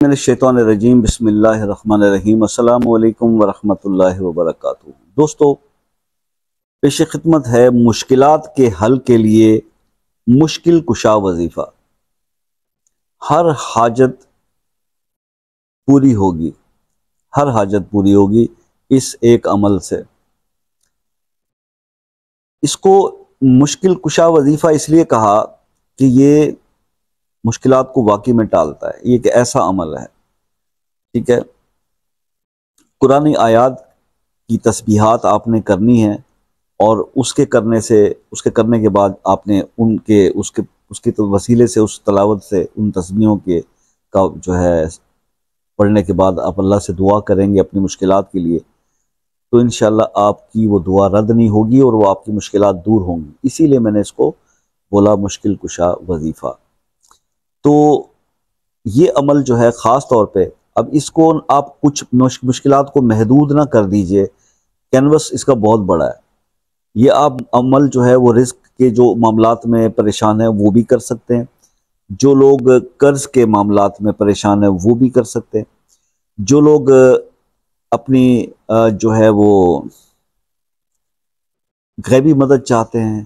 من الشیطان الرجیم بسم اللہ الرحمن الرحیم السلام علیکم ورحمۃ اللہ وبرکاتہ۔ دوستو، پیش خدمت ہے مشکلات کے حل کے لیے مشکل کشا وظیفہ۔ ہر حاجت پوری ہوگی، ہر حاجت پوری ہوگی اس ایک عمل سے۔ اس کو مشکل کشا وظیفہ اس لیے کہا کہ یہ مشکلات کو واقعی میں ٹالتا ہے۔ یہ ایک ایسا عمل ہے، ٹھیک ہے۔ قرآنی آیات کی تسبیحات آپ نے کرنی ہے، اور اس کے کرنے کے بعد آپ نے اس کے وسیلے سے، اس تلاوت سے، ان تسبیحوں کا جو ہے پڑھنے کے بعد آپ اللہ سے دعا کریں گے اپنی مشکلات کے لیے، تو انشاءاللہ آپ کی وہ دعا رد نہیں ہوگی اور وہ آپ کی مشکلات دور ہوں گی۔ اسی لیے میں نے اس کو بولا مشکل کشا وظیفہ۔ تو یہ عمل جو ہے خاص طور پہ، اب اس کو آپ کچھ مشکلات کو محدود نہ کر دیجئے، کینوس اس کا بہت بڑا ہے۔ یہ آپ عمل جو ہے وہ رزق کے جو معاملات میں پریشان ہیں وہ بھی کر سکتے ہیں، جو لوگ قرض کے معاملات میں پریشان ہیں وہ بھی کر سکتے ہیں، جو لوگ اپنی جو ہے وہ غیبی مدد چاہتے ہیں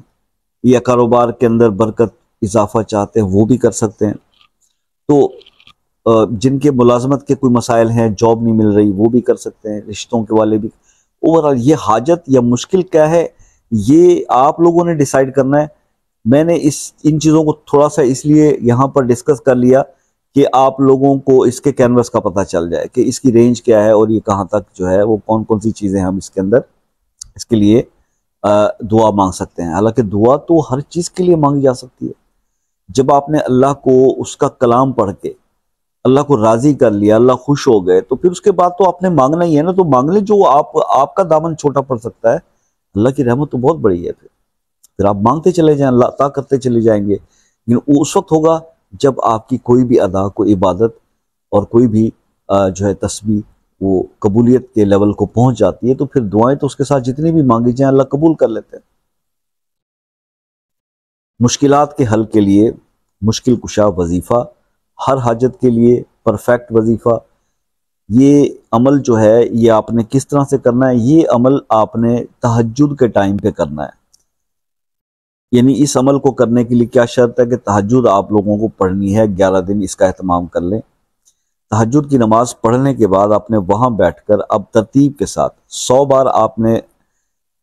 یا کاروبار کے اندر برکت اضافہ چاہتے ہیں وہ بھی کر سکتے ہیں۔ تو جن کے ملازمت کے کوئی مسائل ہیں، جاب نہیں مل رہی، وہ بھی کر سکتے ہیں، رشتوں کے والے بھی۔ اوورآل یہ حاجت یا مشکل کیا ہے یہ آپ لوگوں نے ڈیسائیڈ کرنا ہے۔ میں نے ان چیزوں کو تھوڑا سا اس لیے یہاں پر ڈسکس کر لیا کہ آپ لوگوں کو اس کے کینوس کا پتہ چل جائے کہ اس کی رینج کیا ہے اور یہ کہاں تک جو ہے وہ کون کون سی چیزیں ہم اس کے اندر اس کے لیے دعا مانگ سکتے ہیں۔ حالانکہ دعا تو ہر چیز کے لیے مانگی جا سکتی ہے۔ جب آپ نے اللہ کو اس کا کلام پڑھ کے اللہ کو راضی کر لیا، اللہ خوش ہو گئے، تو پھر اس کے بعد تو آپ نے مانگنا ہی ہے نا۔ تو مانگ لیں، جو آپ کا دامن چھوٹا پڑ سکتا ہے، اللہ کی رحمت تو بہت بڑی ہے۔ پھر آپ مانگتے چلے جائیں، اللہ عطا کرتے چلے جائیں گے۔ لیکن وہ اس وقت ہوگا جب آپ کی کوئی بھی ادا، کوئی عبادت اور کوئی بھی جو ہے تسبیح وہ قبولیت کے لیول کو پہنچ جاتی ہے، تو پھر دعائیں تو اس کے ساتھ جتنی بھی مانگی جائیں اللہ قبول کر لیتے ہیں۔ مشکلات کے حل کے لیے مشکل کشا وظیفہ، ہر حاجت کے لیے پرفیکٹ وظیفہ۔ یہ عمل جو ہے یہ آپ نے کس طرح سے کرنا ہے؟ یہ عمل آپ نے تہجد کے ٹائم پہ کرنا ہے۔ یعنی اس عمل کو کرنے کے لیے کیا شرط ہے کہ تہجد آپ لوگوں کو پڑھنی ہے، 11 دن اس کا اہتمام کر لیں۔ تہجد کی نماز پڑھنے کے بعد آپ نے وہاں بیٹھ کر اب ترتیب کے ساتھ 100 بار آپ نے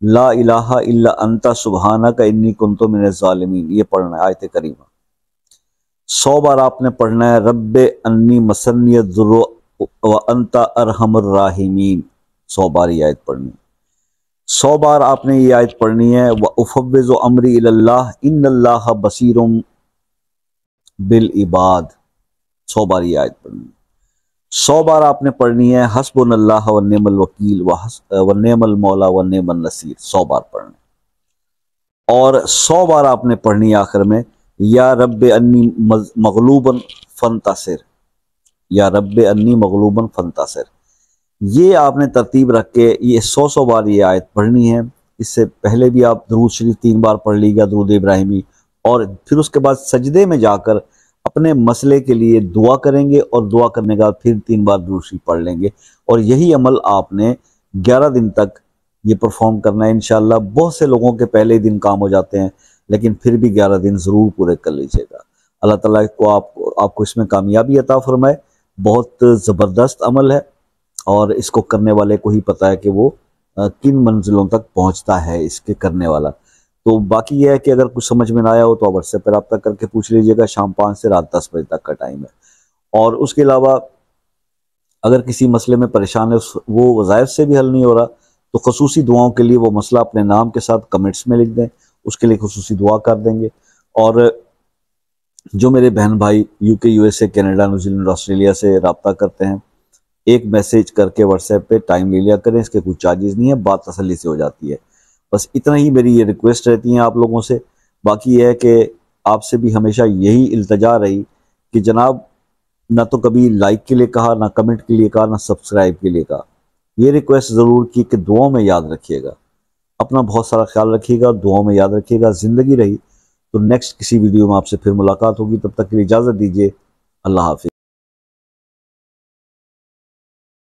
لا الہ الا انت سبحانک انی کنت من الظالمین یہ پڑھنا ہے، آیت کریمہ 100 بار آپ نے پڑھنا ہے۔ رب انی مسنی الضر وانت ارحم الراحمین 100 بار یہ آیت پڑھنی ہے۔ 100 بار آپ نے یہ آیت پڑھنی ہے۔ وَأُفَوِّضُ أَمْرِي إِلَى اللَّهِ إِنَّ اللَّهَ بَصِيرٌ بِالْعِبَادِ 100 بار یہ آیت پڑھنی ہے۔ 100 بار آپ نے پڑھنی ہے حسبنا اللہ ونعم الوکیل ونعم المولا ونعم النصیر 100 بار پڑھنی ہے۔ اور 100 بار آپ نے پڑھنی ہے آخر میں یا رب انی مغلوبا فانتصر، یا رب انی مغلوبا فانتصر۔ یہ آپ نے ترتیب رکھ کے یہ 100 بار یہ آیت پڑھنی ہے۔ اس سے پہلے بھی آپ درود شریف 3 بار پڑھ لیجیے، درود ابراہیمی، اور پھر اس کے بعد سجدے میں جا کر اپنے مسئلے کے لیے دعا کریں گے، اور دعا کرنے کے بعد پھر 3 بار درود شریف پڑھ لیں گے۔ اور یہی عمل آپ نے 11 دن تک یہ پرفارم کرنا ہے انشاءاللہ۔ بہت سے لوگوں کے پہلے دن کام ہو جاتے ہیں، لیکن پھر بھی 11 دن ضرور پورے کر لیجیے گا۔ اللہ تعالیٰ کو آپ کو اس میں کامیابی عطا فرمائے۔ بہت زبردست عمل ہے، اور اس کو کرنے والے کو ہی پتہ ہے کہ وہ کن منزلوں تک پہنچتا ہے اس کے کرنے والا۔ تو باقی یہ ہے کہ اگر کچھ سمجھ میں نہ آیا ہو تو آپ واٹس ایپ پہ رابطہ کر کے پوچھ لیجیے گا۔ شام 5 سے رات 10 بجے تک کا ٹائم ہے۔ اور اس کے علاوہ اگر کسی مسئلے میں پریشان ہے، وہ وظائف سے بھی حل نہیں ہو رہا، تو خصوصی دعاؤں کے لیے وہ مسئلہ اپنے نام کے ساتھ کمنٹس میں لکھ دیں، اس کے لیے خصوصی دعا کر دیں گے۔ اور جو میرے بہن بھائی UK USA Canada New Zealand Australia سے رابطہ کرتے ہیں، ایک میسیج کر کے واٹس ایپ پہ ٹائم لے لیا کریں، اس کے کوئی چارجز نہیں ہے، بات تسلی سے ہو جاتی ہے۔ بس اتنا ہی میری یہ ریکویسٹ رہتی ہیں آپ لوگوں سے۔ باقی یہ ہے کہ آپ سے بھی ہمیشہ یہی التجا رہی کہ جناب نہ تو کبھی لائک کے لیے کہا، نہ کمنٹ کے لیے کہا، نہ سبسکرائب کے لیے کہا۔ یہ ریکویسٹ ضرور کی کہ دعاؤں میں یاد رکھیے گا، اپنا بہت سارا خیال رکھیے گا، دعاؤں میں یاد رکھیے گا۔ زندگی رہی تو نیکسٹ کسی ویڈیو میں آپ سے پھر ملاقات ہوگی، تب تک کے لیے اجازت دیجیے۔ اللہ حافظ۔